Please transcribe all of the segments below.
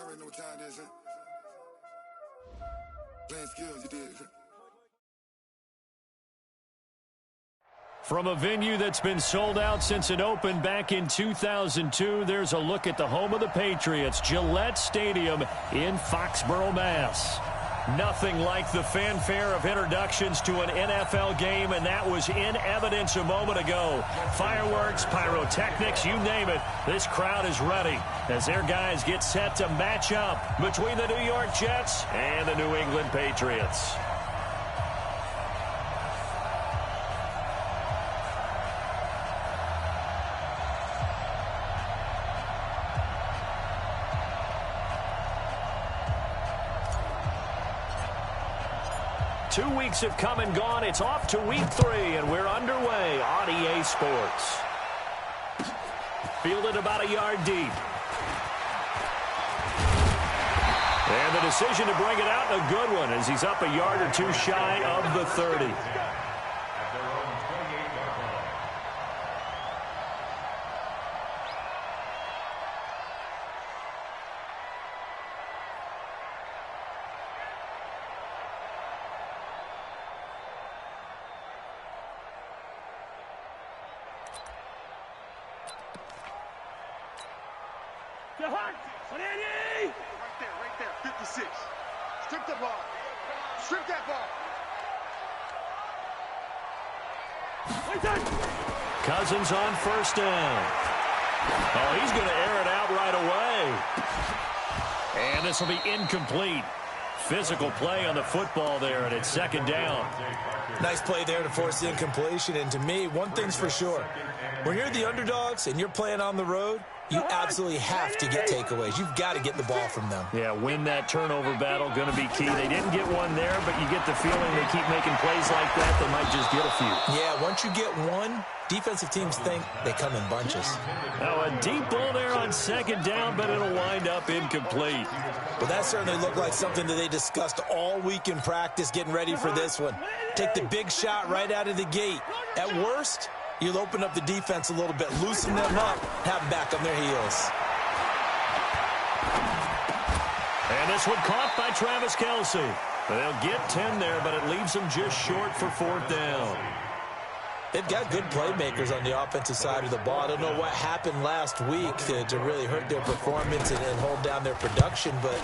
already know what time it is, huh? Playing skills, you did. From a venue that's been sold out since it opened back in 2002, there's a look at the home of the Patriots, Gillette Stadium in Foxborough, Mass. Nothing like the fanfare of introductions to an NFL game, and that was in evidence a moment ago. Fireworks, pyrotechnics, you name it, this crowd is ready as their guys get set to match up between the New York Jets and the New England Patriots. Two weeks have come and gone. It's off to week 3, and we're underway on EA Sports. Fielded about a yard deep. And the decision to bring it out, a good one, as he's up a yard or two shy of the 30. Right there, 56. Strip the ball. Strip that ball. Cousins on first down. Oh, he's going to air it out right away. And this will be incomplete. Physical play on the football there, and it's second down. Nice play there to force the incompletion. And to me, one thing's for sure. When you're the underdogs and you're playing on the road, you absolutely have to get takeaways. You've got to get the ball from them. Yeah, win that turnover battle, going to be key. They didn't get one there, but you get the feeling they keep making plays like that, they might just get a few. Yeah, once you get one, defensive teams think they come in bunches. Now, a deep ball there on second down, but it'll wind up incomplete. Well, that certainly looked like something that they discussed all week in practice getting ready for this one. Take the big shot right out of the gate. At worst, you'll open up the defense a little bit, loosen them up, have them back on their heels. And this one caught by Travis Kelce. They'll get 10 there, but it leaves them just short for fourth down. They've got good playmakers on the offensive side of the ball. I don't know what happened last week to really hurt their performance and hold down their production, but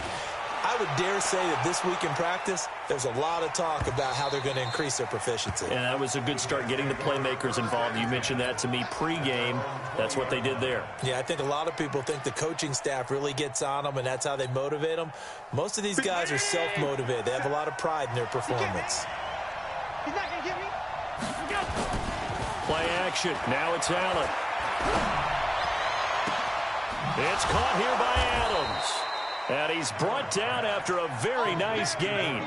I would dare say that this week in practice, there's a lot of talk about how they're going to increase their proficiency. And that was a good start, getting the playmakers involved. You mentioned that to me pregame. That's what they did there. Yeah, I think a lot of people think the coaching staff really gets on them, and that's how they motivate them. Most of these guys are self-motivated. They have a lot of pride in their performance. He's not going to get me. Play action. Now it's Allen. It's caught here by Adams. And he's brought down after a very nice gain.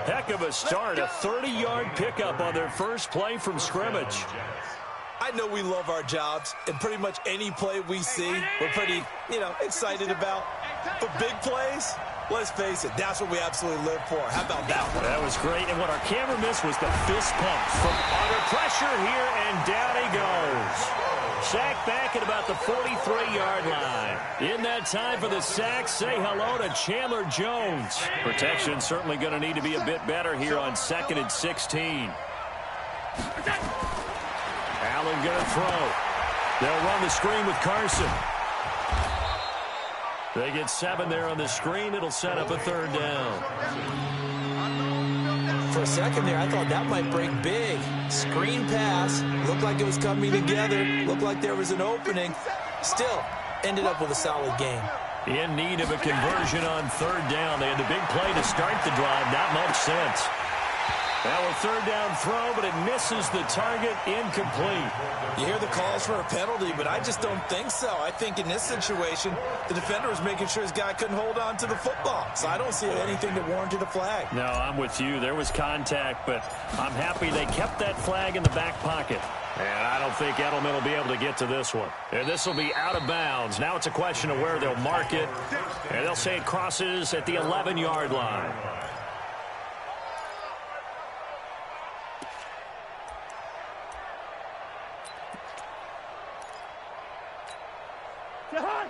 Heck of a start, a 30-yard pickup on their first play from scrimmage. I know we love our jobs, and pretty much any play we see, we're pretty, excited about. But big plays, let's face it, that's what we absolutely live for. How about that one? That was great, and what our camera missed was the fist pump from under pressure here, and down he goes. Sack back at about the 43-yard line. In that time for the sack, say hello to Chandler Jones. Protection certainly going to need to be a bit better here on 2nd and 16. Allen going to throw. They'll run the screen with Carson. They get 7 there on the screen. It'll set up a third down. For a second there, I thought that might break big. Screen pass. Looked like it was coming together. Looked like there was an opening. Still, ended up with a solid game. In need of a conversion on third down. They had the big play to start the drive. Not much sense. Now a third down throw, but it misses the target. Incomplete. You hear the calls for a penalty, but I just don't think so. I think in this situation, the defender was making sure his guy couldn't hold on to the football. So I don't see anything that warranted a flag. No, I'm with you. There was contact, but I'm happy they kept that flag in the back pocket. And I don't think Edelman will be able to get to this one. And this will be out of bounds. Now it's a question of where they'll mark it. And they'll say it crosses at the 11-yard line.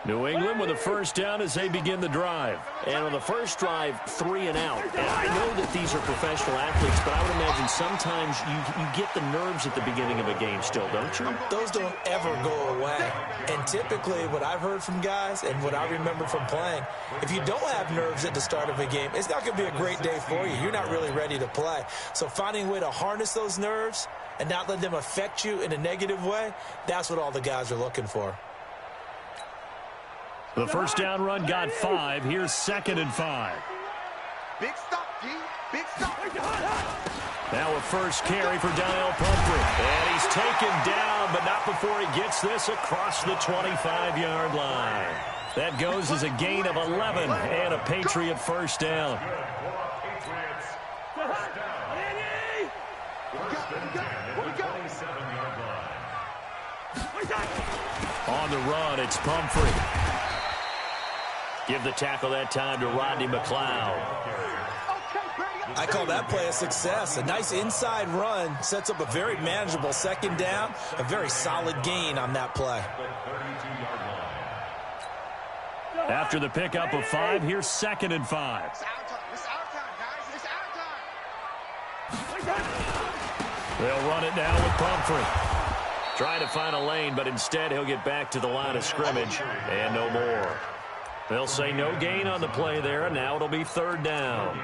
New England with a first down as they begin the drive. And on the first drive, 3 and out. And I know that these are professional athletes, but I would imagine sometimes you get the nerves at the beginning of a game still, don't you? Those don't ever go away. And typically what I've heard from guys and what I remember from playing, if you don't have nerves at the start of a game, it's not going to be a great day for you. You're not really ready to play. So finding a way to harness those nerves and not let them affect you in a negative way, that's what all the guys are looking for. The first down run got 5. Here's 2nd and 5. Big stop, D. Big stop. Now a first carry for Daniel Pumphrey. And he's taken down, but not before he gets this across the 25-yard line. That goes as a gain of 11 and a Patriot first down. On the run, it's Pumphrey. Give the tackle that time to Rodney McLeod. I call that play a success. A nice inside run sets up a very manageable 2nd down. A very solid gain on that play. After the pickup of 5, here's 2nd and 5. It's our time. It's our time, guys. It's our time. They'll run it now with Pumphrey. Trying to find a lane, but instead he'll get back to the line of scrimmage and no more. They'll say no gain on the play there, and now it'll be 3rd down.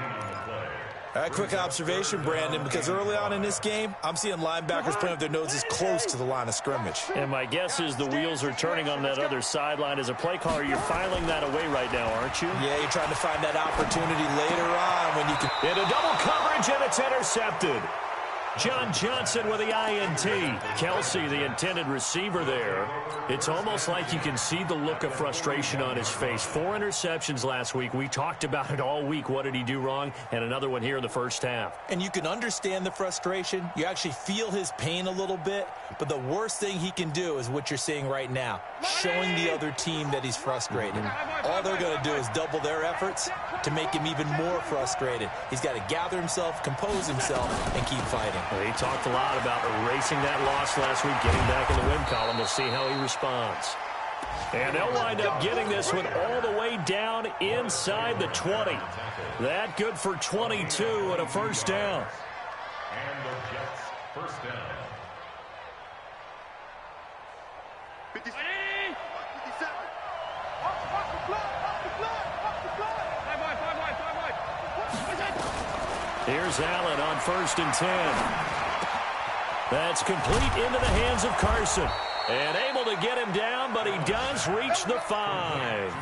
All right, quick observation, Brandon, because early on in this game, I'm seeing linebackers playing with their noses close to the line of scrimmage. And my guess is the wheels are turning on that other sideline. As a play caller, you're filing that away right now, aren't you? Yeah, you're trying to find that opportunity later on when you can. Into double coverage, and it's intercepted. John Johnson with the INT. Kelsey, the intended receiver there. It's almost like you can see the look of frustration on his face. 4 interceptions last week. We talked about it all week. What did he do wrong? And another one here in the first half. And you can understand the frustration. You actually feel his pain a little bit. But the worst thing he can do is what you're seeing right now, showing the other team that he's frustrated. All they're going to do is double their efforts to make him even more frustrated. He's got to gather himself, compose himself, and keep fighting. Well, he talked a lot about erasing that loss last week, getting back in the win column. We'll see how he responds. And they'll wind up getting this one all the way down inside the 20. That good for 22 and a first down. And the Jets first down. 57. 57. Off the blood. Off the blood. Off the blood. 5 wide. Here's Allen on 1st and 10. That's complete into the hands of Carson. And able to get him down, but he does reach the 5.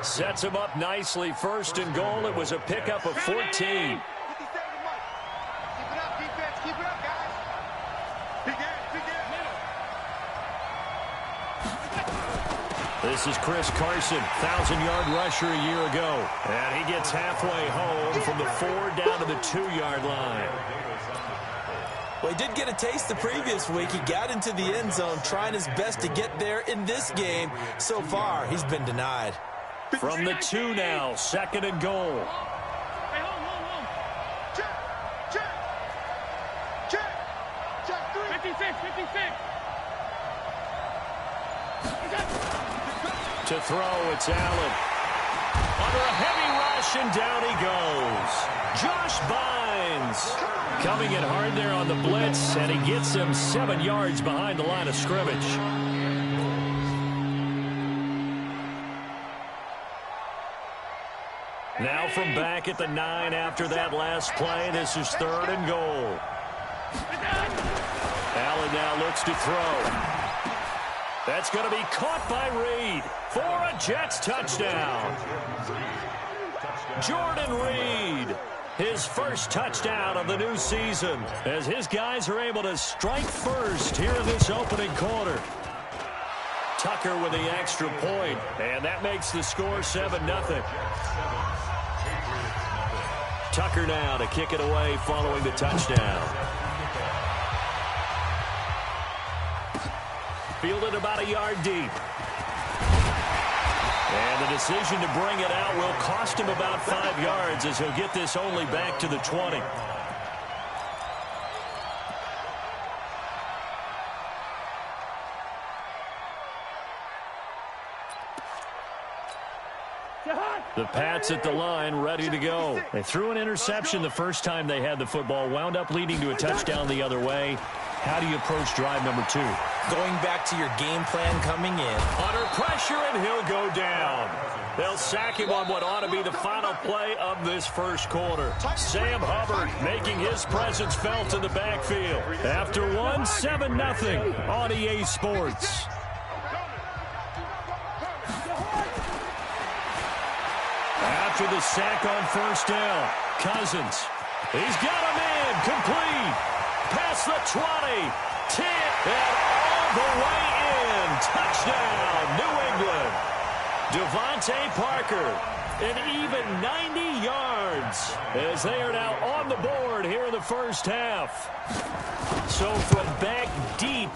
Sets him up nicely. 1st and goal. It was a pickup of 14. 57 Keep it up, defense. Keep it up, guys. Big game. This is Chris Carson, 1,000-yard rusher a year ago. And he gets halfway home from the 4 down to the 2-yard line. Well, he did get a taste the previous week. He got into the end zone trying his best to get there in this game. So far, he's been denied. From the 2 now, 2nd and goal. Check 3. 56. To throw, it's Allen. Under a heavy rush, and down he goes. Josh Bynes coming in hard there on the blitz, and he gets him 7 yards behind the line of scrimmage. Now from back at the 9 after that last play, this is 3rd and goal. Allen now looks to throw. That's going to be caught by Reed for a Jets touchdown. Jordan Reed, his first touchdown of the new season, as his guys are able to strike first here in this opening quarter. Tucker with the extra point, and that makes the score 7-0. Tucker now to kick it away following the touchdown. Fielded about a yard deep. And the decision to bring it out will cost him about 5 yards as he'll get this only back to the 20. The Pats at the line, ready to go. They threw an interception the first time they had the football, wound up leading to a touchdown the other way. How do you approach drive number 2? Going back to your game plan coming in. Under pressure, and he'll go down. They'll sack him on what ought to be the final play of this first quarter. Sam Hubbard making his presence felt in the backfield. After 7-0 on EA Sports. After the sack on first down, Cousins. He's got him in, complete. Past the 20, 10, and all the way in. Touchdown, New England. Devontae Parker, an even 90 yards as they are now on the board here in the first half. So from back deep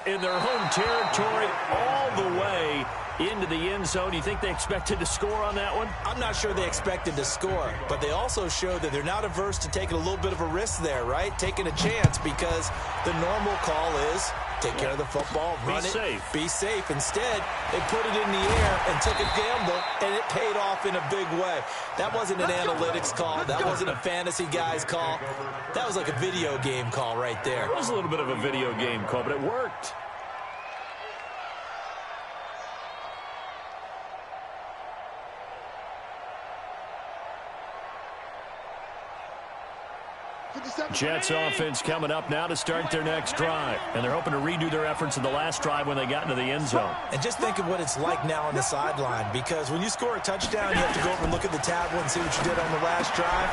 in their home territory all the way into the end zone, you think they expected to score on that one? I'm not sure they expected to score, but they also showed that they're not averse to taking a little bit of a risk there, right? Taking a chance, because the normal call is take care of the football, run it, be safe. Instead, they put it in the air and took a gamble, and it paid off in a big way. That wasn't an analytics call. That wasn't a fantasy guy's call. That was like a video game call right there. It was a little bit of a video game call, but it worked. Jets offense coming up now to start their next drive. And they're hoping to redo their efforts in the last drive when they got into the end zone. And just think of what it's like now on the sideline, because when you score a touchdown, you have to go over and look at the tablet and see what you did on the last drive.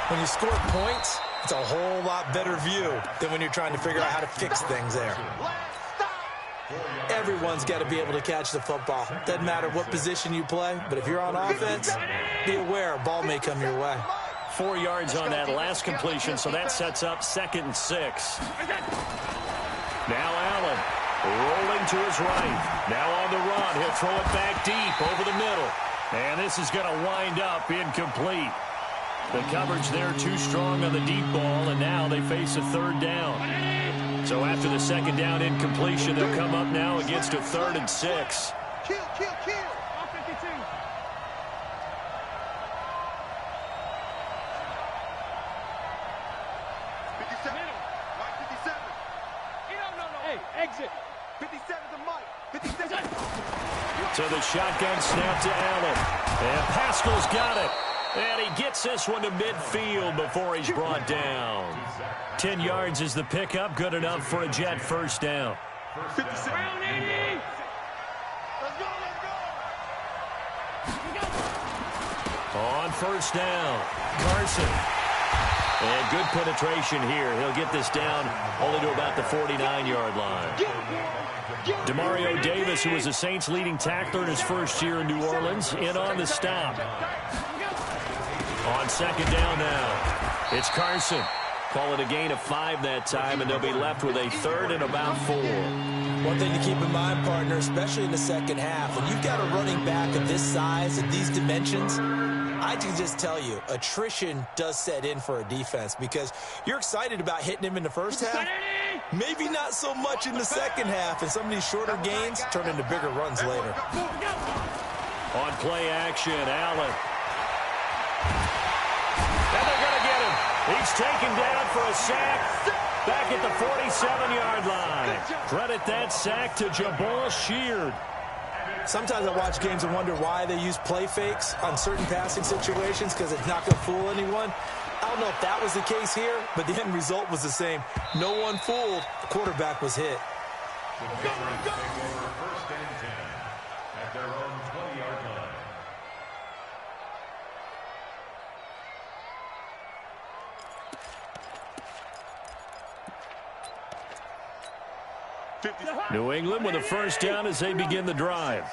When you score points, it's a whole lot better view than when you're trying to figure out how to fix things there. Everyone's got to be able to catch the football. Doesn't matter what position you play, but if you're on offense, be aware a ball may come your way. 4 yards on that last completion, so that sets up 2nd and 6. Now Allen rolling to his right. Now on the run. He'll throw it back deep over the middle. And this is going to wind up incomplete. The coverage there too strong on the deep ball, and now they face a 3rd down. So after the 2nd down incompletion, they'll come up now against a 3rd and 6. Kill. All 52. Exit. 57 to Mike. 57. So the shotgun snap to Allen. And Pascal's got it. And he gets this one to midfield before he's brought down. 10 yards is the pickup. Good enough for a Jet first down. 57. Round 80. Let's go. On first down, Carson. And good penetration here. He'll get this down only to about the 49-yard line. Demario Davis, who was the Saints' leading tackler in his first year in New Orleans, in on the stop. On 2nd down now, it's Carson. Call it a gain of 5 that time, and they'll be left with a 3rd and about 4. One thing to keep in mind, partner, especially in the second half, when you've got a running back of this size and these dimensions, I can just tell you, attrition does set in for a defense, because you're excited about hitting him in the first half, maybe not so much in the second half, and some of these shorter gains turn into bigger runs later. On play action, Allen. And they're going to get him. He's taken down for a sack back at the 47-yard line. Credit that sack to Jabal Sheard. Sometimes I watch games and wonder why they use play fakes on certain passing situations, because it's not going to fool anyone. I don't know if that was the case here, but the end result was the same. No one fooled. The quarterback was hit. First and 10 at their own 20-yard line. New England with a first down as they begin the drive.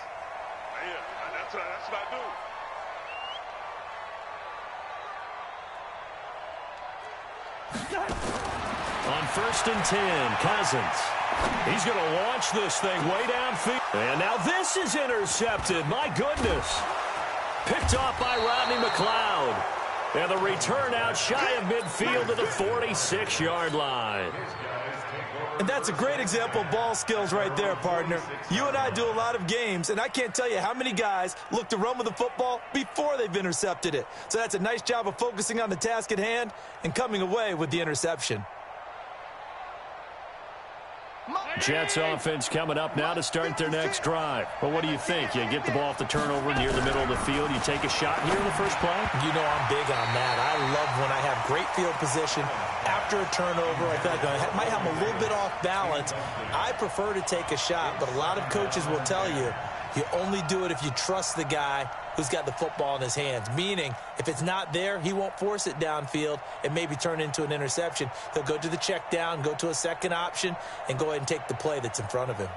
That's what I do. On 1st and 10, Cousins. He's going to launch this thing way downfield. And now this is intercepted. My goodness. Picked off by Rodney McLeod. And the return out shy of midfield to the 46-yard line. His guys take over And that's a great example of ball skills right there, partner. You and I do a lot of games, and I can't tell you how many guys look to run with the football before they've intercepted it. So that's a nice job of focusing on the task at hand and coming away with the interception. Jets offense coming up now to start their next drive. Well, what do you think? You get the ball off the turnover near the middle of the field. You take a shot here in the first play? You know I'm big on that. I love when I have great field position. After a turnover, I feel like I might have a little bit off balance. I prefer to take a shot, but a lot of coaches will tell you, you only do it if you trust the guy who's got the football in his hands. Meaning, if it's not there, he won't force it downfield and maybe turn into an interception. He'll go to the check down, go to a second option, and go ahead and take the play that's in front of him.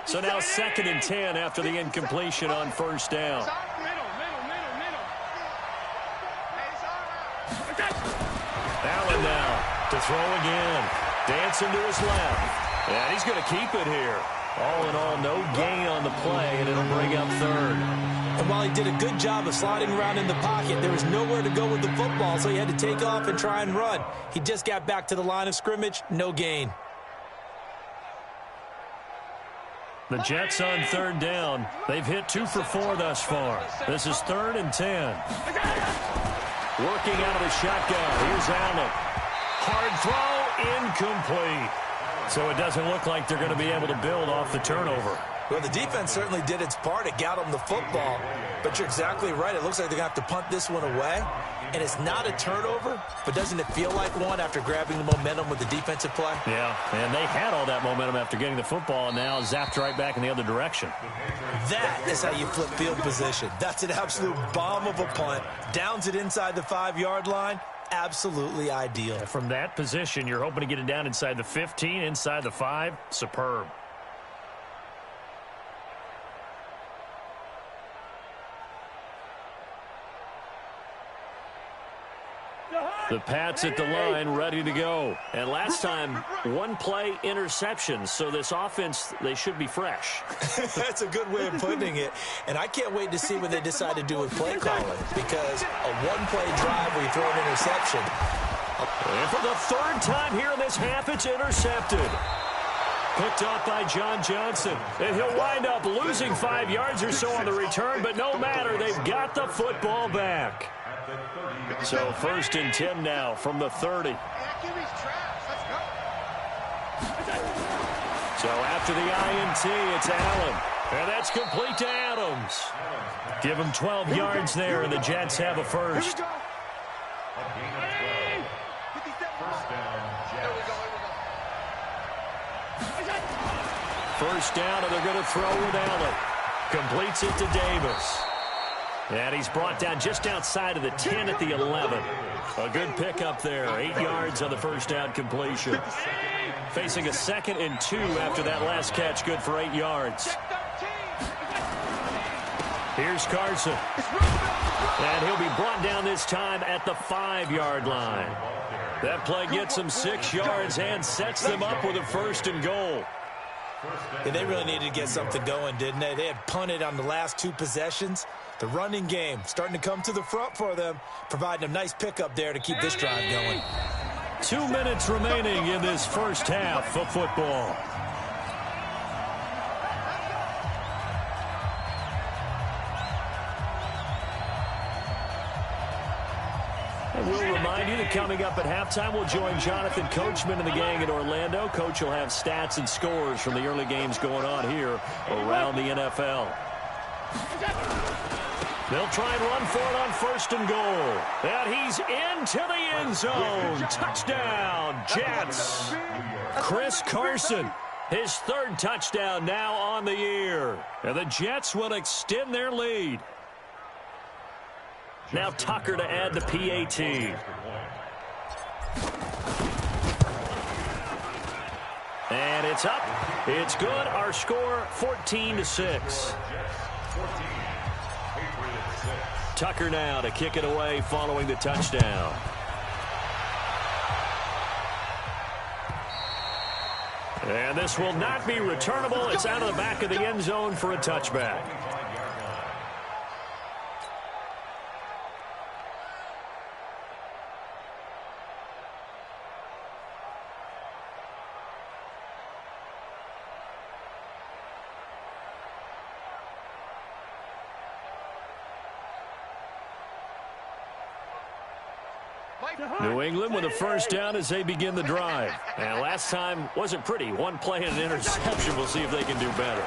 So now 2nd and 10 after the incompletion on first down. Allen now to throw again. Dancing to his left. And he's going to keep it here. All in all, no gain on the play, and it'll bring up 3rd. And while he did a good job of sliding around in the pocket, there was nowhere to go with the football, so he had to take off and try and run. He just got back to the line of scrimmage, no gain. The Jets on 3rd down. They've hit 2 for 4 thus far. This is 3rd and 10. Working out of the shotgun. Here's Allen. Hard throw, incomplete. So it doesn't look like they're going to be able to build off the turnover. Well, the defense certainly did its part. It got them the football. But you're exactly right. It looks like they're going to have to punt this one away. And it's not a turnover, but doesn't it feel like one after grabbing the momentum with the defensive play? Yeah, and they had all that momentum after getting the football, and now zapped right back in the other direction. That is how you flip field position. That's an absolute bomb of a punt. Downs it inside the 5-yard line. Absolutely ideal. From that position, you're hoping to get it down inside the 15, inside the 5. Superb. The Pats at the line, ready to go. And last time, 1-play interception. So this offense, they should be fresh. That's a good way of putting it. And I can't wait to see what they decide to do with play calling. Because a 1-play drive where you throw an interception. And for the 3rd time here in this half, it's intercepted. Picked off by John Johnson. And he'll wind up losing 5 yards or so on the return. But no matter, they've got the football back. So 1st and 10 now from the 30. So after the INT, it's Allen. And that's complete to Adams. Give him 12 yards there, and the Jets have a first. First down, and they're going to throw with Allen. Completes it to Davis. And he's brought down just outside of the 10 at the 11. A good pickup there. 8 yards on the first down completion. Facing a 2nd and 2 after that last catch. Good for 8 yards. Here's Carson. And he'll be brought down this time at the 5-yard line. That play gets him 6 yards and sets them up with a 1st and goal. Yeah, they really needed to get something going, didn't they? They had punted on the last 2 possessions. The running game starting to come to the front for them, providing a nice pickup there to keep this drive going. 2 minutes remaining in this first half of football. And we'll remind you that coming up at halftime, we'll join Jonathan Coachman and the gang in Orlando. Coach will have stats and scores from the early games going on here around the NFL. They'll try and run for it on 1st and goal. And he's into the end zone. Touchdown, Jets. Chris Carson, his 3rd touchdown now on the year. And the Jets will extend their lead. Now Tucker to add the PAT. And it's up. It's good. Our score, 14-6. Tucker now to kick it away following the touchdown. And this will not be returnable. It's out of the back of the end zone for a touchback. New England with a first down as they begin the drive. And last time wasn't pretty. One play and an interception. We'll see if they can do better.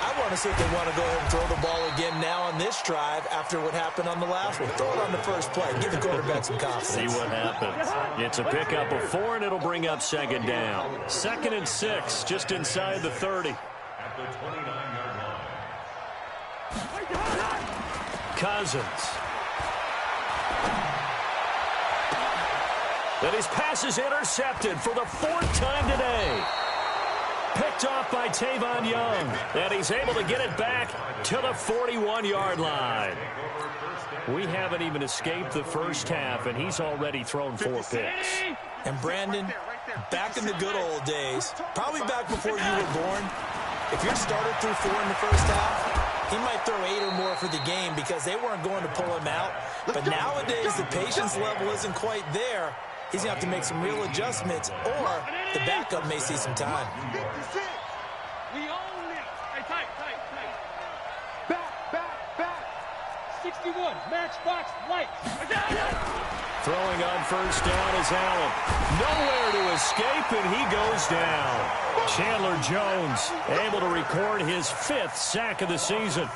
I want to see if they want to go ahead and throw the ball again now on this drive after what happened on the last one. Throw it on the first play. Give the quarterback some confidence. See what happens. It's a pickup of 4, and it'll bring up second down. 2nd and 6, just inside the 30. At the 29-yard line. Cousins. And his pass is intercepted for the 4th time today. Picked off by Tavon Young. And he's able to get it back to the 41-yard line. We haven't even escaped the first half, and he's already thrown 4 picks. And Brandon, back in the good old days, probably back before you were born, if your starter threw 4 in the first half, he might throw 8 or more for the game because they weren't going to pull him out. But nowadays, the patience level isn't quite there. He's going to have to make some real adjustments, or the backup may see some time. We own it. Hey, tight. Back. 61, matchbox, lights. Throwing on first down is Allen. Nowhere to escape, and he goes down. Chandler Jones able to record his 5th sack of the season.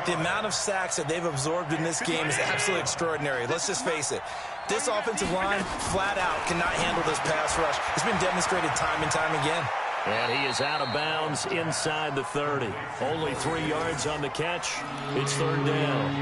The amount of sacks that they've absorbed in this game is absolutely extraordinary. Let's just face it. This offensive line, flat out, cannot handle this pass rush. It's been demonstrated time and time again. And he is out of bounds inside the 30. Only 3 yards on the catch. It's 3rd down.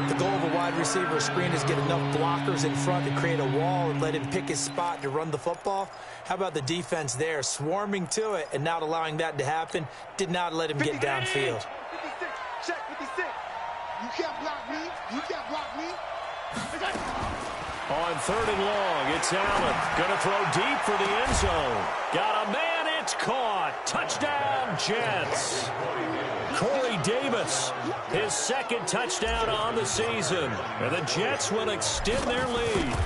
The goal of a wide receiver screen is get enough blockers in front to create a wall and let him pick his spot to run the football. How about the defense there, swarming to it and not allowing that to happen? Did not let him get downfield. 56, check 56. You can't block me. On 3rd and long, it's Allen. Going to throw deep for the end zone. Got a man, it's caught. Touchdown, Jets. Corey Davis, his 2nd touchdown on the season. And the Jets will extend their lead.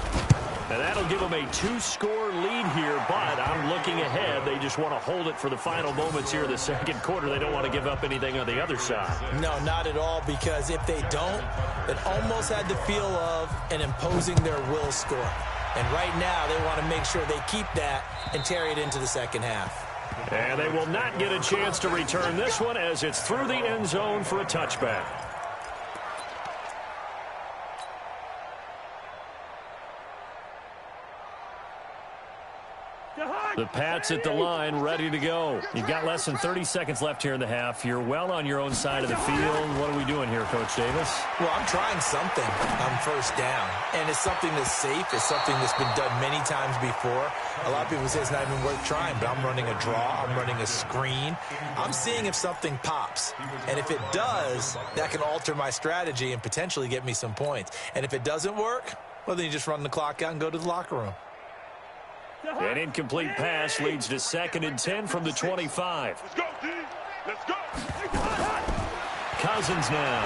And that'll give them a 2-score lead here, but I'm looking ahead. They just want to hold it for the final moments here in the 2nd quarter. They don't want to give up anything on the other side. No, not at all, because if they don't, it almost had the feel of an imposing their will score. And right now, they want to make sure they keep that and carry it into the 2nd half. And they will not get a chance to return this one as it's through the end zone for a touchback. The Pats at the line, ready to go. You've got less than 30 seconds left here in the half. You're well on your own side of the field. What are we doing here, Coach Davis? Well, I'm trying something on first down, and it's something that's safe. It's something that's been done many times before. A lot of people say it's not even worth trying, but I'm running a draw. I'm running a screen. I'm seeing if something pops, and if it does, that can alter my strategy and potentially get me some points. And if it doesn't work, well, then you just run the clock out and go to the locker room. An incomplete pass leads to 2nd and 10 from the 25. Let's go, D. Let's go. Cousins now.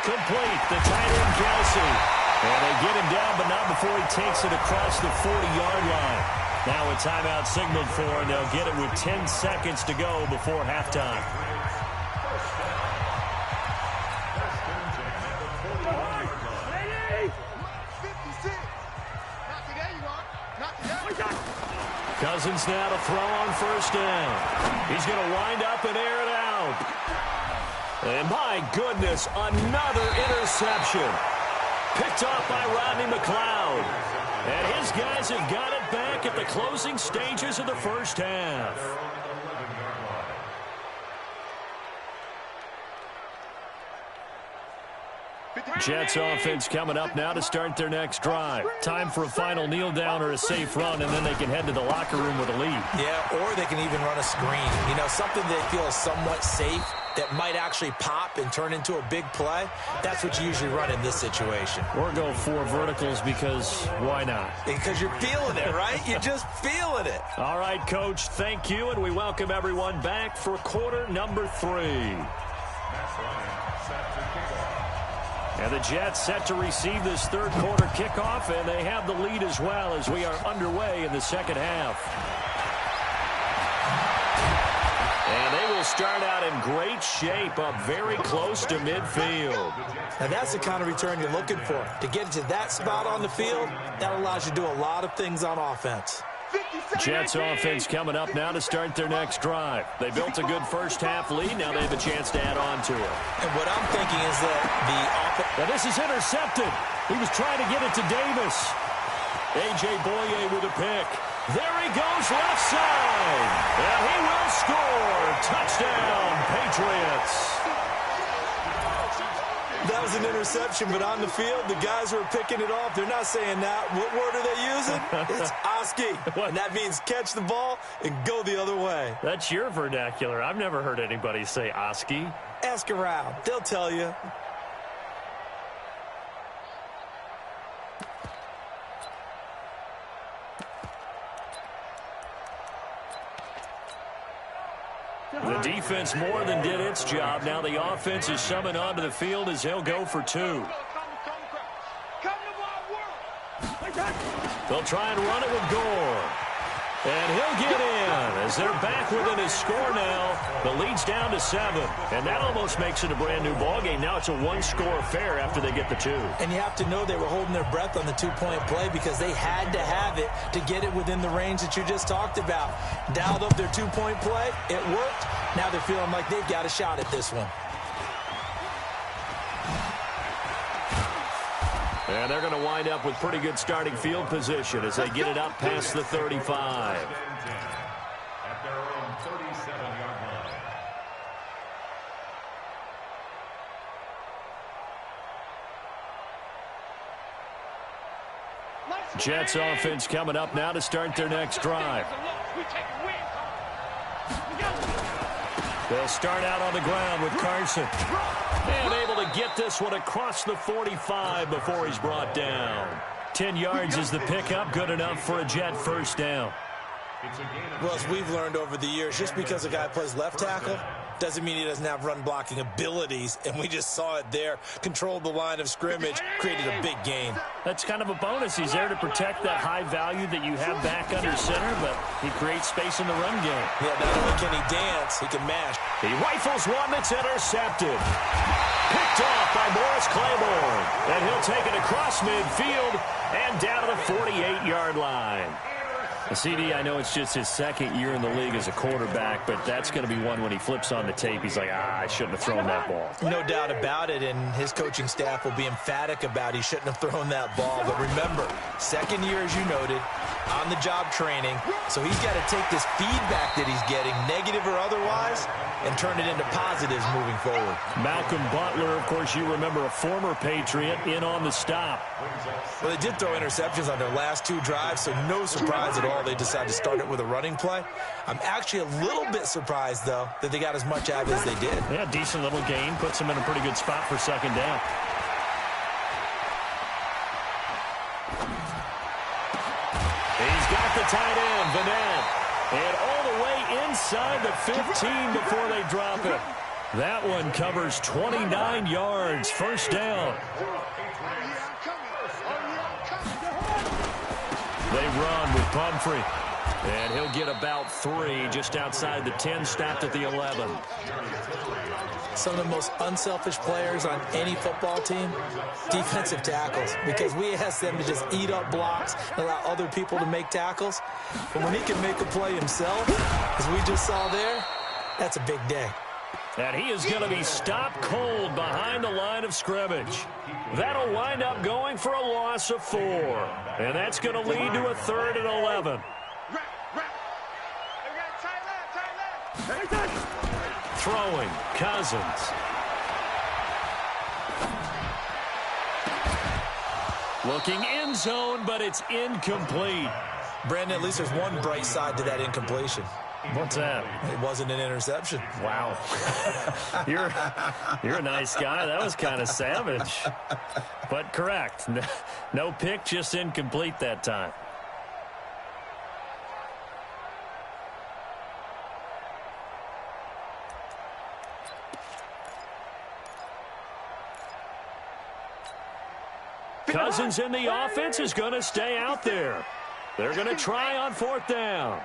Complete. The tight end, Kelsey. And they get him down, but not before he takes it across the 40-yard line. Now a timeout signaled for, and they'll get it with 10 seconds to go before halftime. Cousins now to throw on first down. He's going to wind up and air it out. And my goodness, another interception. Picked off by Rodney McLeod. And his guys have got it back at the closing stages of the first half. Jets offense coming up now to start their next drive. Time for a final kneel down or a safe run, and then they can head to the locker room with a lead. Yeah, or they can even run a screen. You know, something they feel is somewhat safe that might actually pop and turn into a big play. That's what you usually run in this situation. Or go 4 verticals because why not? Because you're feeling it, right? You're just feeling it. All right, Coach, thank you, and we welcome everyone back for quarter number 3. And the Jets set to receive this 3rd quarter kickoff, and they have the lead as well as we are underway in the 2nd half. And they will start out in great shape, up very close to midfield. Now that's the kind of return you're looking for. To get to that spot on the field, that allows you to do a lot of things on offense. Jets offense coming up now to start their next drive. They built a good first-half lead. Now they have a chance to add on to it. And what I'm thinking is that the offense... Now this is intercepted. He was trying to get it to Davis. A.J. Boye with a pick. There he goes, left side. And he will score. Touchdown, Patriots. That was an interception, but on the field, the guys who are picking it off, they're not saying that. What word are they using? It's Oski. And that means catch the ball and go the other way. That's your vernacular. I've never heard anybody say Oski. Ask around. They'll tell you. The defense more than did its job. Now the offense is summoned onto the field as he'll go for two. They'll try and run it with Gore. And he'll get in as they're back within his score now. The lead's down to 7. And that almost makes it a brand-new ballgame. Now it's a one-score affair after they get the 2. And you have to know they were holding their breath on the two-point play because they had to have it to get it within the range that you just talked about. Dialed up their two-point play. It worked. Now they're feeling like they've got a shot at this one. And they're going to wind up with pretty good starting field position as they get it up past the 35. At their own 37-yard line. Jets offense coming up now to start their next drive. They'll start out on the ground with Carson. And able to get this one across the 45 before he's brought down. 10 yards is the pickup, good enough for a Jet first down. Well, as we've learned over the years, just because a guy plays left tackle doesn't mean he doesn't have run-blocking abilities, and we just saw it there. Controlled the line of scrimmage, created a big gain. That's kind of a bonus. He's there to protect that high value that you have back under center, but he creates space in the run game. Yeah, not only can he dance, he can mash. He rifles one that's intercepted. Picked off by Morris Claiborne. And he'll take it across midfield and down to the 48-yard line. CD, I know it's just his second year in the league as a quarterback, but that's going to be one when he flips on the tape. He's like, I shouldn't have thrown that ball. No doubt about it, and his coaching staff will be emphatic about he shouldn't have thrown that ball. But remember, second year, as you noted, on-the-job training, so he's got to take this feedback that he's getting, negative or otherwise, and turn it into positives moving forward. Malcolm Butler, of course, you remember, a former Patriot, in on the stop. Well, they did throw interceptions on their last 2 drives, so no surprise at all they decided to start it with a running play. I'm actually a little bit surprised, though, that they got as much out of it as they did. Yeah, decent little gain. Puts them in a pretty good spot for second down. He's got the tight end, Vanette. And all the way inside the 15 before they drop it. That one covers 29 yards. First down. They run with Pumphrey. And he'll get about 3 just outside the 10, stopped at the 11. Some of the most unselfish players on any football team, defensive tackles, because we ask them to just eat up blocks and allow other people to make tackles. But when he can make a play himself, as we just saw there, that's a big day. And he is going to be stopped cold behind the line of scrimmage. That'll wind up going for a loss of 4. And that's going to lead to a 3rd and 11. Throwing, Cousins. Looking end zone, but it's incomplete. Brandon, at least there's one bright side to that incompletion. What's that? It wasn't an interception. Wow. You're a nice guy. That was kind of savage. But correct. No pick, just incomplete that time. Cousins in the offense is going to stay out there. They're going to try on 4th down.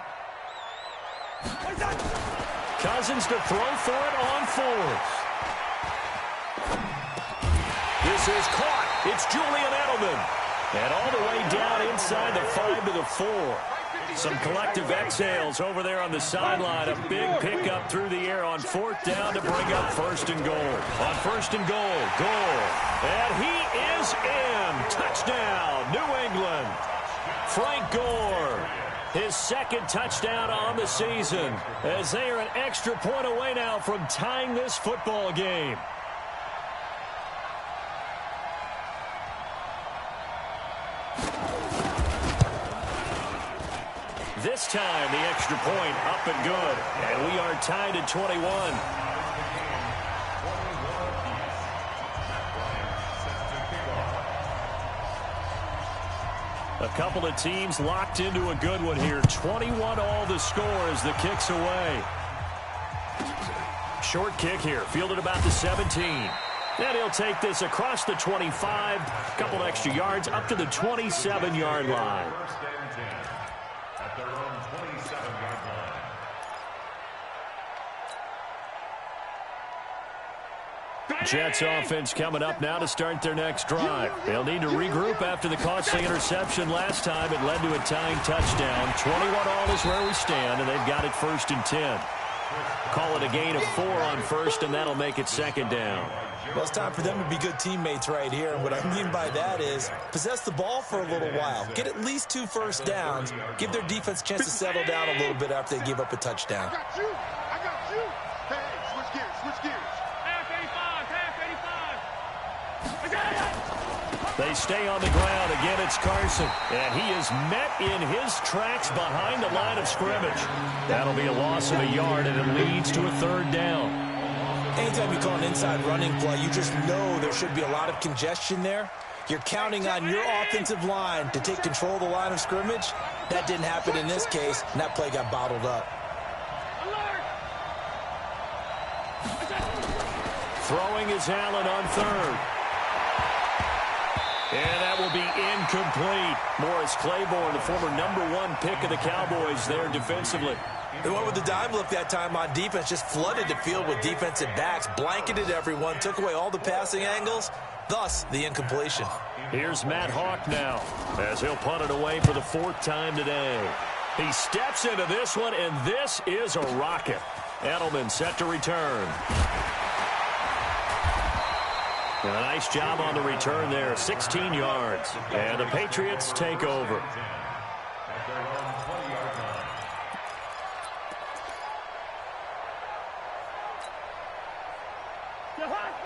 Cousins to throw for it on fourth. This is caught. It's Julian Edelman. And all the way down inside the 5 to the 4. Some collective exhales over there on the sideline. A big pickup through the air on fourth down to bring up first and goal. On first and goal. And he is in. Touchdown, New England. Frank Gore, his second touchdown on the season, as they are an extra point away now from tying this football game. This time, the extra point up and good. And we are tied at 21. A couple of teams locked into a good one here. 21 all the score as the kick's away. Short kick here, fielded about the 17. And he'll take this across the 25. A couple extra yards up to the 27-yard line. Jets offense coming up now to start their next drive. They'll need to regroup after the costly interception last time. It led to a tying touchdown. 21 all is where we stand, and they've got it 1st and 10. Call it a gain of 4 on first, and that'll make it second down. Well, it's time for them to be good teammates right here. And what I mean by that is possess the ball for a little while. Get at least 2 first downs. Give their defense a chance to settle down a little bit after they give up a touchdown. I got you. Hey, switch gears. They stay on the ground. Again, it's Carson. And he is met in his tracks behind the line of scrimmage. That'll be a loss of a yard, and it leads to a 3rd down. Anytime you call an inside running play, you just know there should be a lot of congestion there. You're counting on your offensive line to take control of the line of scrimmage. That didn't happen in this case, and that play got bottled up. Throwing is Allen on 3rd. And that will be incomplete. Morris Claiborne, the former #1 pick of the Cowboys there defensively. They went with the dime look that time on defense, just flooded the field with defensive backs, blanketed everyone, took away all the passing angles, thus the incompletion. Here's Matt Hawk now, as he'll punt it away for the 4th time today. He steps into this one, and this is a rocket. Edelman set to return. A nice job on the return there, 16 yards. And the Patriots take over.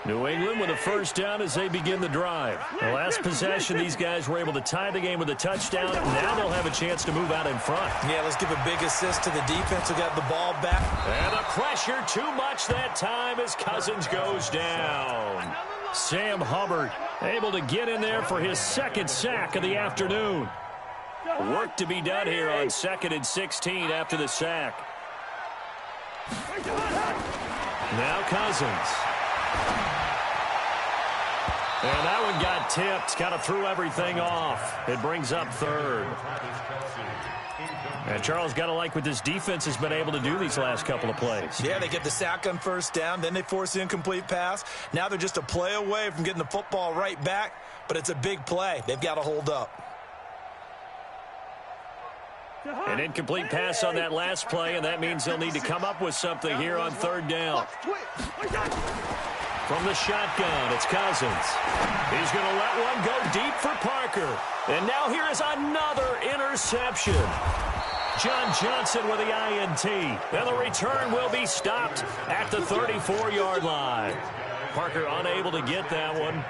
New England with a 1st down as they begin the drive. The last possession, these guys were able to tie the game with a touchdown. Now they'll have a chance to move out in front. Yeah, let's give a big assist to the defense who got the ball back. And the pressure too much that time as Cousins goes down. Sam Hubbard able to get in there for his 2nd sack of the afternoon. Work to be done here on 2nd and 16 after the sack. Now Cousins. And that one got tipped. Kind of threw everything off. It brings up 3rd. And Charles, got to like what this defense has been able to do these last couple of plays. Yeah, they get the sack on 1st down, then they force the incomplete pass. Now they're just a play away from getting the football right back, but it's a big play. They've got to hold up. An incomplete pass on that last play, and that means they'll need to come up with something here on 3rd down. From the shotgun, it's Cousins. He's going to let one go deep for Parker. And now here is another interception. John Johnson with the INT. And the return will be stopped at the 34-yard line. Parker unable to get that one.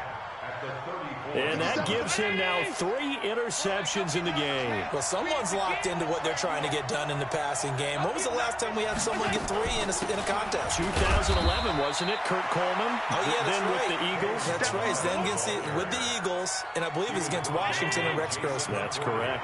And that gives him now 3 interceptions in the game. Well, someone's locked into what they're trying to get done in the passing game. When was the last time we had someone get 3 in a contest? 2011, wasn't it? Kurt Coleman? Oh, yeah, that's then right. With the Eagles? That's right. Then with the Eagles, and I believe it was against Washington and Rex Grossman. That's correct.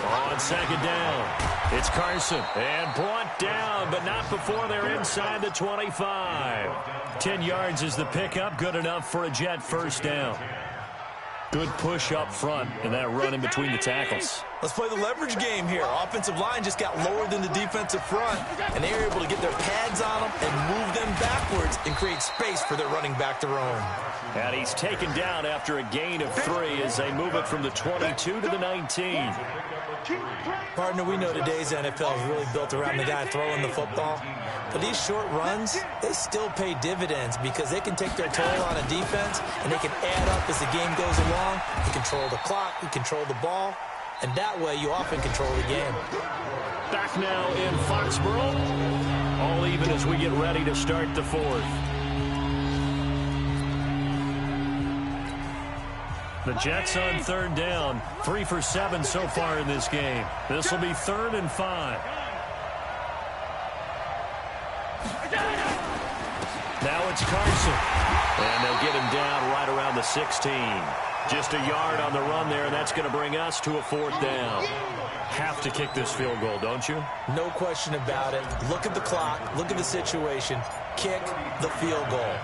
On 2nd down, it's Carson. And brought down, but not before they're inside the 25. 10 yards is the pickup. Good enough for a Jet 1st down. Good push up front and that run in between the tackles. Let's play the leverage game here. Offensive line just got lower than the defensive front, and they were able to get their pads on them and move them backwards and create space for their running back to roam. And he's taken down after a gain of 3 as they move it from the 22 to the 19. Partner, we know today's NFL is really built around the guy throwing the football. But these short runs, they still pay dividends because they can take their toll on a defense, and they can add up as the game goes along. You control the clock, you control the ball, and that way you often control the game. Back now in Foxborough. All even as we get ready to start the 4th. The Jets on 3rd down. 3 for 7 so far in this game. This will be 3rd and 5. Now it's Carson. And they'll get him down right around the 16. Just a yard on the run there, and that's going to bring us to a 4th down. Have to kick this field goal, don't you? No question about it. Look at the clock. Look at the situation. Kick the field goal.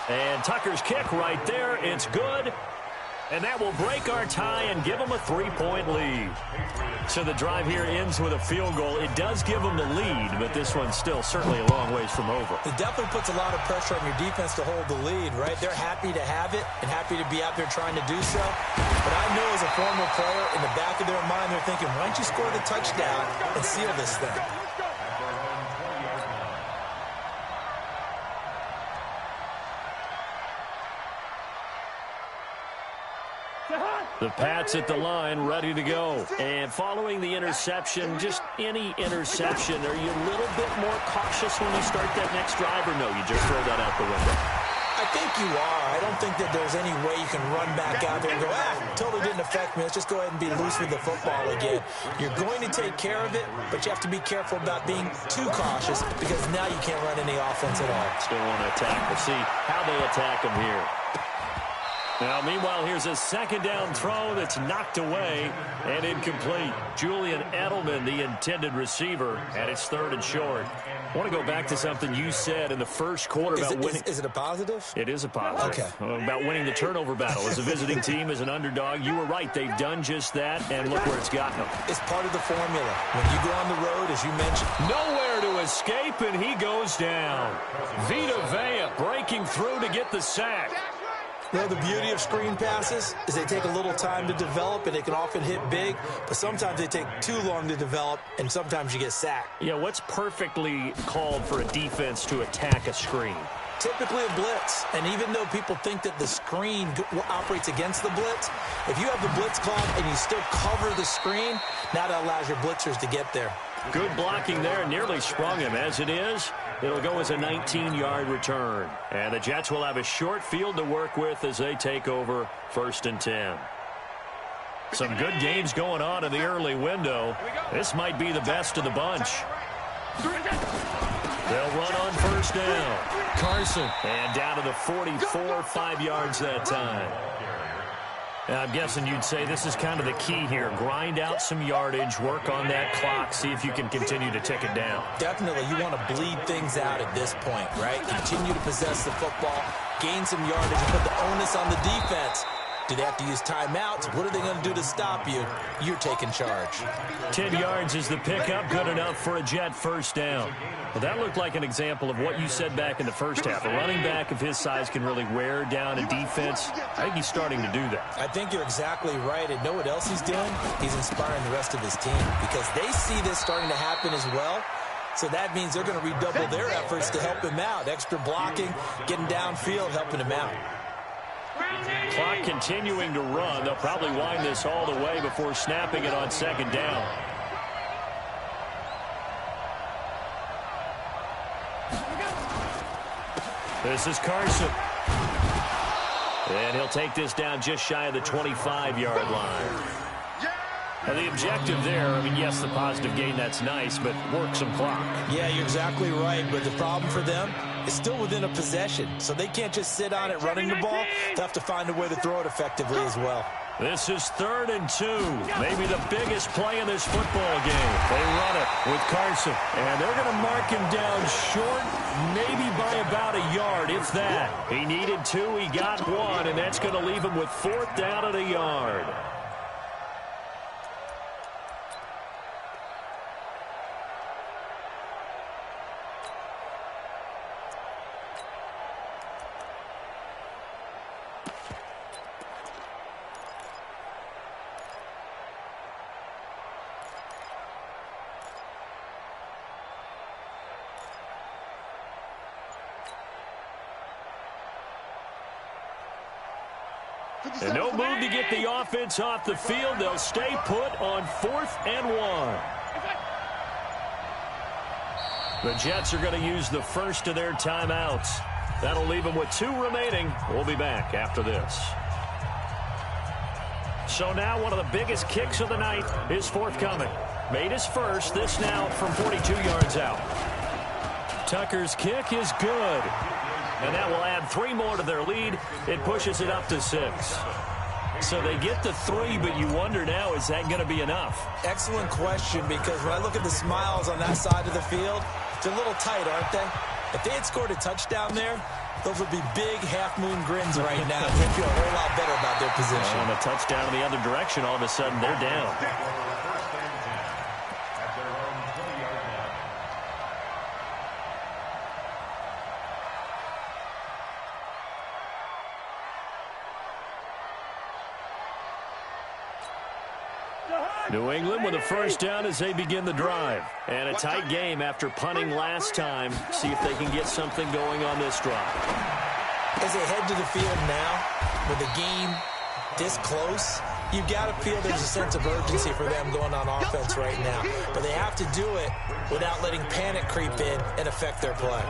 And Tucker's kick right there. It's good. And that will break our tie and give them a 3-point lead. So the drive here ends with a field goal. It does give them the lead, but this one's still certainly a long ways from over. It definitely puts a lot of pressure on your defense to hold the lead, right? They're happy to have it and happy to be out there trying to do so. But I know as a former player, in the back of their mind, they're thinking, why don't you score the touchdown and seal this thing? The Pats at the line, ready to go. And following the interception, just any interception, are you a little bit more cautious when you start that next drive, or no, you just throw that out the window? I think you are. I don't think that there's any way you can run back out there and go, totally didn't affect me. Let's just go ahead and be loose with the football again. You're going to take care of it, but you have to be careful about being too cautious because now you can't run any offense at all. Still want to attack. We'll see how they attack him here. Now, meanwhile, here's a 2nd down throw that's knocked away and incomplete. Julian Edelman, the intended receiver, and it's 3rd and short. I want to go back to something you said in the first quarter about winning. Is it a positive? It is a positive. Okay. About winning the turnover battle. As a visiting team, as an underdog, you were right. They've done just that, and look where it's gotten them. It's part of the formula. When you go on the road, as you mentioned. Nowhere to escape, and he goes down. Vita Vea breaking through to get the sack. You know, the beauty of screen passes is they take a little time to develop, and they can often hit big, but sometimes they take too long to develop, and sometimes you get sacked. Yeah, what's perfectly called for a defense to attack a screen? Typically a blitz, and even though people think that the screen operates against the blitz, if you have the blitz called and you still cover the screen, now that allows your blitzers to get there. Good blocking there, nearly sprung him. As it is, it'll go as a 19-yard return. And the Jets will have a short field to work with as they take over 1st and 10. Some good games going on in the early window. This might be the best of the bunch. They'll run on 1st down. Carson. And down to the 44, 5 yards that time. I'm guessing you'd say this is kind of the key here. Grind out some yardage, work on that clock, see if you can continue to tick it down. Definitely. You want to bleed things out at this point, right? Continue to possess the football, gain some yardage, and put the onus on the defense. Do they have to use timeouts? What are they going to do to stop you? You're taking charge. 10 yards is the pickup. Good enough for a Jet 1st down. Well, that looked like an example of what you said back in the first half. A running back of his size can really wear down a defense. I think he's starting to do that. I think you're exactly right. And know what else he's doing? He's inspiring the rest of his team because they see this starting to happen as well. So that means they're going to redouble their efforts to help him out. Extra blocking, getting downfield, helping him out. Clock continuing to run. They'll probably wind this all the way before snapping it on 2nd down. This is Carson. And he'll take this down just shy of the 25-yard line. Now, the objective there, I mean, yes, the positive gain, that's nice, but work some clock. Yeah, you're exactly right. But the problem for them, is still within a possession, so they can't just sit on it running the ball. They'll have to find a way to throw it effectively as well. This is 3rd and 2. Maybe the biggest play in this football game. They run it with Carson, and they're going to mark him down short, maybe by about a yard, if that. He needed 2, he got 1, and that's going to leave him with 4th down at a yard. And no move to get the offense off the field. They'll stay put on 4th and 1. The Jets are going to use the first of their timeouts. That'll leave them with 2 remaining. We'll be back after this. So now one of the biggest kicks of the night is forthcoming. Made his first, this now from 42 yards out. Tucker's kick is good. And that will add 3 more to their lead. It pushes it up to 6. So they get the 3, but you wonder now, is that going to be enough? Excellent question, because when I look at the smiles on that side of the field, they're a little tight, aren't they? If they had scored a touchdown there, those would be big half-moon grins right now. They feel a whole lot better about their position. On a touchdown in the other direction, all of a sudden they're down. New England with a first down as they begin the drive. And a tight game after punting last time. See if they can get something going on this drive. As they head to the field now, with the game this close, you've got to feel there's a sense of urgency for them going on offense right now. But they have to do it without letting panic creep in and affect their play.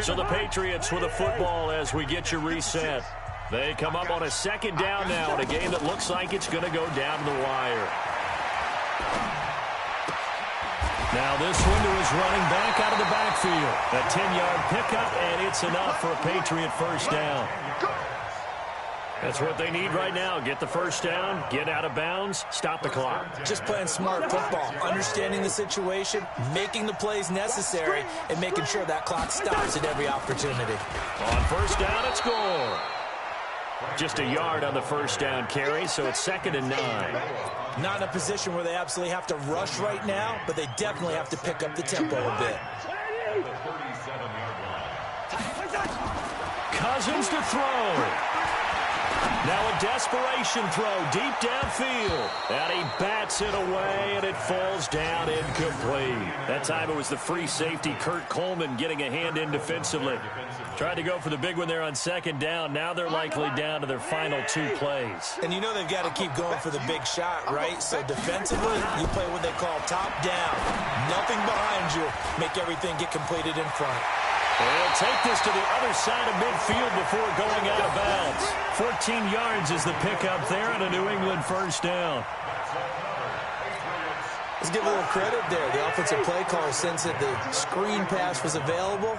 So the Patriots with a football as we get you reset. They come up on a second down now in a game that looks like it's going to go down to the wire. Now this window is running back out of the backfield. A 10-yard pickup, and it's enough for a Patriot first down. That's what they need right now. Get the first down, get out of bounds, stop the clock. Just playing smart football, understanding the situation, making the plays necessary, and making sure that clock stops at every opportunity. On first down, it's goal. Just a yard on the first down carry, so it's 2nd and 9. Not in a position where they absolutely have to rush right now, but they definitely have to pick up the tempo a bit. Cousins to throw. Now a desperation throw deep downfield. And he bats it away, and it falls down incomplete. That time it was the free safety, Kurt Coleman, getting a hand in defensively. Tried to go for the big one there on second down. Now they're likely down to their final 2 plays. And you know they've got to keep going for the big shot, right? So defensively, you play what they call top down. Nothing behind you. Make everything get completed in front. They'll take this to the other side of midfield before going out of bounds. 14 yards is the pickup there and a New England first down. Let's give a little credit there. The offensive play caller sensed that the screen pass was available.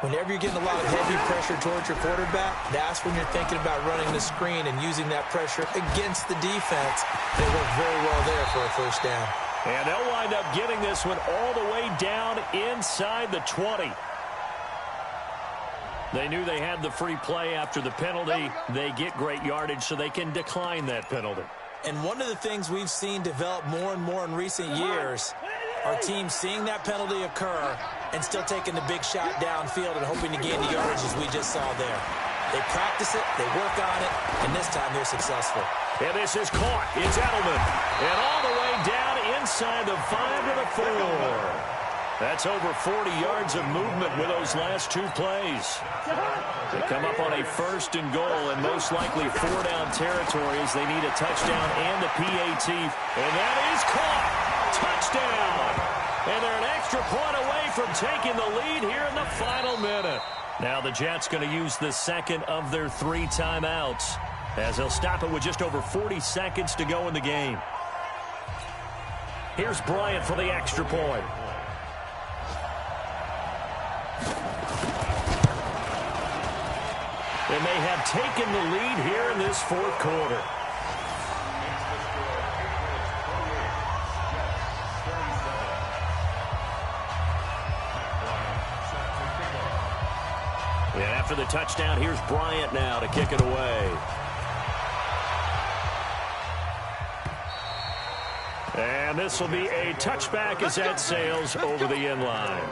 Whenever you're getting a lot of heavy pressure towards your quarterback, that's when you're thinking about running the screen and using that pressure against the defense. They work very well there for a first down. And they'll wind up getting this one all the way down inside the 20. They knew they had the free play after the penalty. They get great yardage so they can decline that penalty. And one of the things we've seen develop more and more in recent years are teams seeing that penalty occur and still taking the big shot downfield and hoping to gain the yardage as we just saw there. They practice it, they work on it, and this time they're successful. And this is caught. It's Edelman. And all the way down inside the 5 to the 4. That's over 40 yards of movement with those last 2 plays. They come up on a first and goal and most likely 4-down territory as they need a touchdown and the PAT. And that is caught. Touchdown. And they're an extra point away from taking the lead here in the final minute. Now the Jets going to use the second of their 3 timeouts as they'll stop it with just over 40 seconds to go in the game. Here's Bryant for the extra point. And they have taken the lead here in this fourth quarter. And after the touchdown, here's Bryant now to kick it away. And this will be a touchback as that sails over the end line.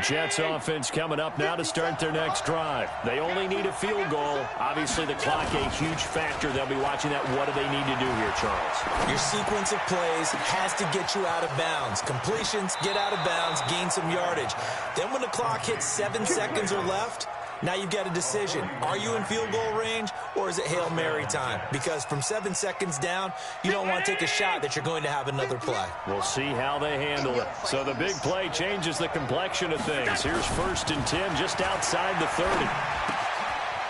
Jets offense coming up now to start their next drive. They only need a field goal. Obviously, the clock a huge factor. They'll be watching that. What do they need to do here, Charles? Your sequence of plays has to get you out of bounds. Completions, get out of bounds, gain some yardage. Then when the clock hits 7 seconds or left, now you've got a decision. Are you in field goal range, or is it Hail Mary time? Because from 7 seconds down, you don't want to take a shot that you're going to have another play. We'll see how they handle it. So the big play changes the complexion of things. Here's 1st and 10 just outside the 30.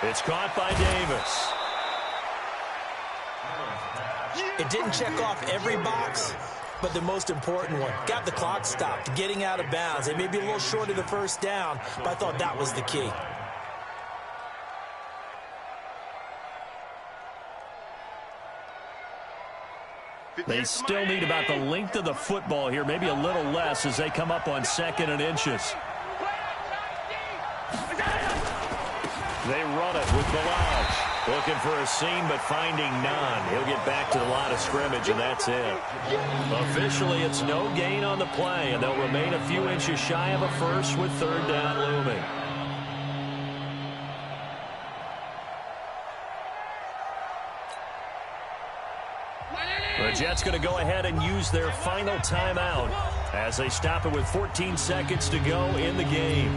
It's caught by Davis. It didn't check off every box, but the most important one. Got the clock stopped, getting out of bounds. They may be a little short of the first down, but I thought that was the key. They still need about the length of the football here, maybe a little less as they come up on 2nd and inches. They run it with Balaj. Looking for a seam, but finding none. He'll get back to the line of scrimmage, and that's it. Officially, it's no gain on the play, and they'll remain a few inches shy of a first with 3rd down looming. The Jets going to go ahead and use their final timeout as they stop it with 14 seconds to go in the game.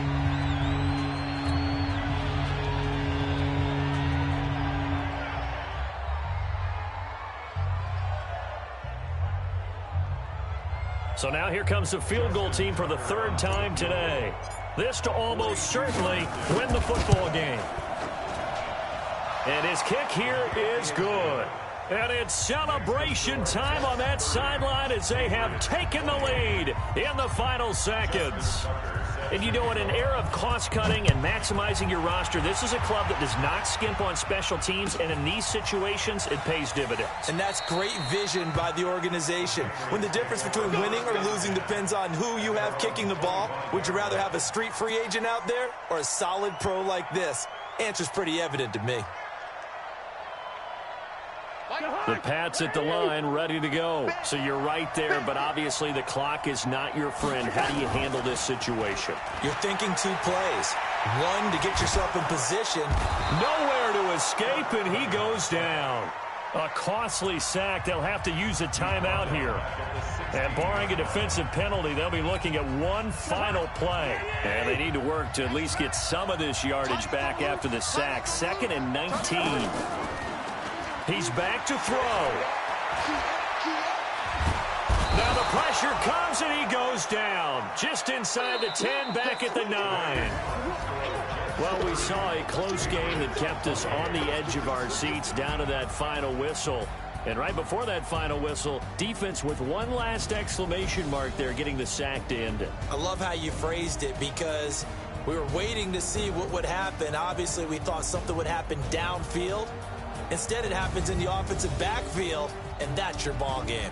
So now here comes the field goal team for the 3rd time today. This to almost certainly win the football game. And his kick here is good. And it's celebration time on that sideline as they have taken the lead in the final seconds. And you know, in an era of cost-cutting and maximizing your roster, this is a club that does not skimp on special teams, and in these situations, it pays dividends. And that's great vision by the organization. When the difference between winning or losing depends on who you have kicking the ball, would you rather have a street free agent out there or a solid pro like this? Answer's pretty evident to me. The Pats at the line, ready to go. So you're right there, but obviously the clock is not your friend. How do you handle this situation? You're thinking 2 plays. One, to get yourself in position. Nowhere to escape, and he goes down. A costly sack. They'll have to use a timeout here. And barring a defensive penalty, they'll be looking at one final play. And they need to work to at least get some of this yardage back after the sack. 2nd and 19. He's back to throw. Now the pressure comes and he goes down. Just inside the 10, back at the 9. Well, we saw a close game that kept us on the edge of our seats down to that final whistle. And right before that final whistle, defense with one last exclamation mark there, getting the sack to end it. I love how you phrased it because we were waiting to see what would happen. Obviously, we thought something would happen downfield. Instead, it happens in the offensive backfield, and that's your ball game.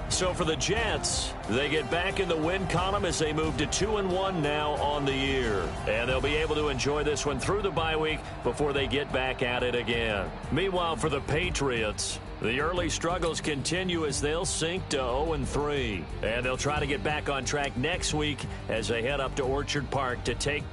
So for the Jets, they get back in the win column as they move to 2-1 now on the year. And they'll be able to enjoy this one through the bye week before they get back at it again. Meanwhile, for the Patriots, the early struggles continue as they'll sink to 0-3. And they'll try to get back on track next week as they head up to Orchard Park to take